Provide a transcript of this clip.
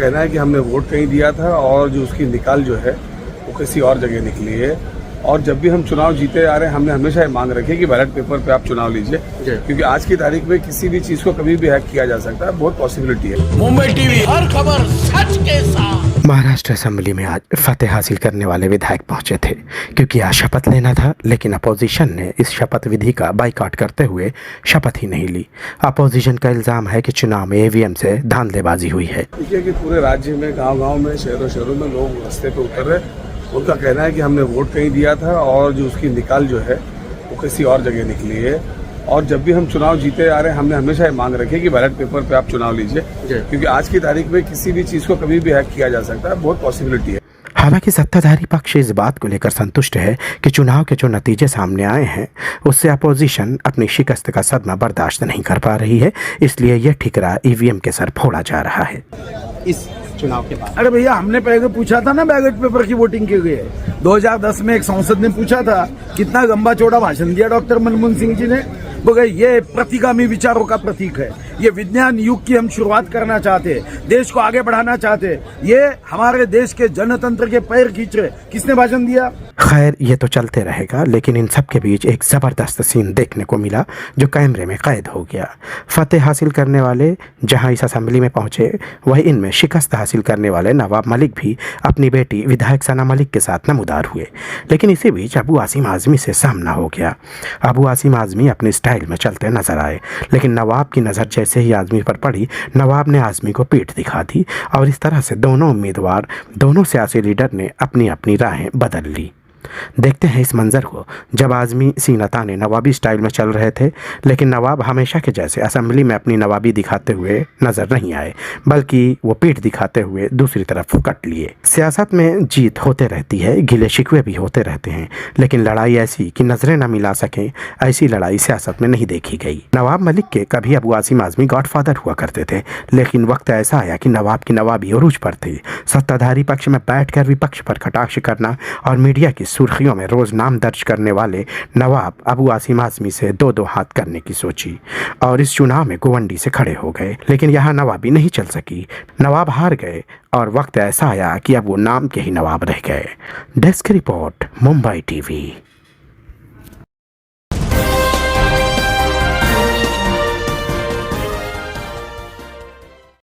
कहना है कि हमने वोट कहीं दिया था और जो उसकी निकाल जो है वो किसी और जगह निकली है। और जब भी हम चुनाव जीते आ रहे हैं हमने हमेशा ये मांग रखी है कि बैलेट पेपर पे आप चुनाव लीजिए, क्योंकि आज की तारीख में किसी भी चीज को कभी भी हैक किया जा सकता है, बहुत पॉसिबिलिटी है। मुंबई टीवी, हर खबर सच के साथ। महाराष्ट्र असेंबली में आज फतेह हासिल करने वाले विधायक पहुंचे थे क्योंकि आज शपथ लेना था, लेकिन अपोजिशन ने इस शपथ विधि का बाइकआउट करते हुए शपथ ही नहीं ली। अपोजिशन का इल्जाम है कि चुनाव में ईवीएम से धांधलेबाजी हुई है। देखिए कि पूरे राज्य में गांव-गांव में शहरों में लोग रास्ते पे उतर रहे, उनका कहना है कि हमने वोट कहीं दिया था और जो उसकी निकाल जो है वो किसी और जगह निकली है। और जब भी हम चुनाव जीते आ रहे हैं हमने हमेशा ये मांग रखी है कि बैलेट पेपर पे आप चुनाव लीजिए, क्योंकि आज की तारीख में किसी भी चीज को कभी भी हैक किया जा सकता है, बहुत पॉसिबिलिटी है। हालांकि सत्ताधारी पक्ष इस बात को लेकर संतुष्ट है कि चुनाव के जो नतीजे सामने आए हैं उससे अपोजिशन अपनी शिकस्त का सदमा बर्दाश्त नहीं कर पा रही है, इसलिए यह ठिकरा ईवीएम के सर फोड़ा जा रहा है। इस चुनाव के बाद अरे भैया, हमने पहले पूछा था ना बैलेट पेपर की वोटिंग के लिए। 2010 में एक सांसद ने पूछा था, कितना लंबा चौड़ा भाषण दिया डॉक्टर मनमोहन सिंह जी ने। बोले ये प्रतिगामी विचारों का प्रतीक है, ये विज्ञान युग की हम शुरुआत करना चाहते हैं, देश को आगे बढ़ाना चाहते हैं, ये हमारे देश के जनतंत्र के पैर खींच रहे। किसने भाषण दिया? खैर ये तो चलते रहेगा, लेकिन इन सब के बीच एक जबरदस्त सीन देखने को मिला जो कैमरे में कैद हो गया। फतेह हासिल करने वाले जहां इस असेंबली में पहुंचे, वहीं इनमें शिकस्त हासिल करने वाले नवाब मलिक भी अपनी बेटी विधायक सना मलिक के साथ नमूदार हुए। लेकिन इसी बीच अबू आसिम आजमी से सामना हो गया। अबू आसिम आजमी अपने स्टाइल में चलते नजर आए, लेकिन नवाब की नज़र जैसे ही आजमी पर पड़ी, नवाब ने आजमी को पीठ दिखा दी और इस तरह से दोनों उम्मीदवार, दोनों सियासी लीडर ने अपनी अपनी राहें बदल ली। देखते हैं इस मंजर को जब आजमी सीना ताने नवाबी स्टाइल में चल रहे थे, लेकिन नवाब हमेशा के जैसे असेंबली में अपनी नवाबी दिखाते हुए नजर नहीं आए, बल्कि वो पीठ दिखाते हुए दूसरी तरफ कट लिए। सियासत में जीत होते रहती है, गिले शिकवे भी होते रहते हैं, लेकिन लड़ाई ऐसी कि नजरें न मिला सकें, ऐसी लड़ाई सियासत में नहीं देखी गई। नवाब मलिक के कभी अबू आसिम आजमी गॉडफादर हुआ करते थे, लेकिन वक्त ऐसा आया कि नवाब की नवाबी उरूज पर थी। सत्ताधारी पक्ष में बैठकर विपक्ष पर कटाक्ष करना और मीडिया की सुर्खियों में रोज नाम दर्ज करने वाले नवाब अबू आसिम आजमी से दो दो हाथ करने की सोची और इस चुनाव में गोवंडी से खड़े हो गए, लेकिन यहाँ नवाबी नहीं चल सकी। नवाब हार गए और वक्त ऐसा आया कि अब वो नाम के ही नवाब रह गए। Desk report, Mumbai TV.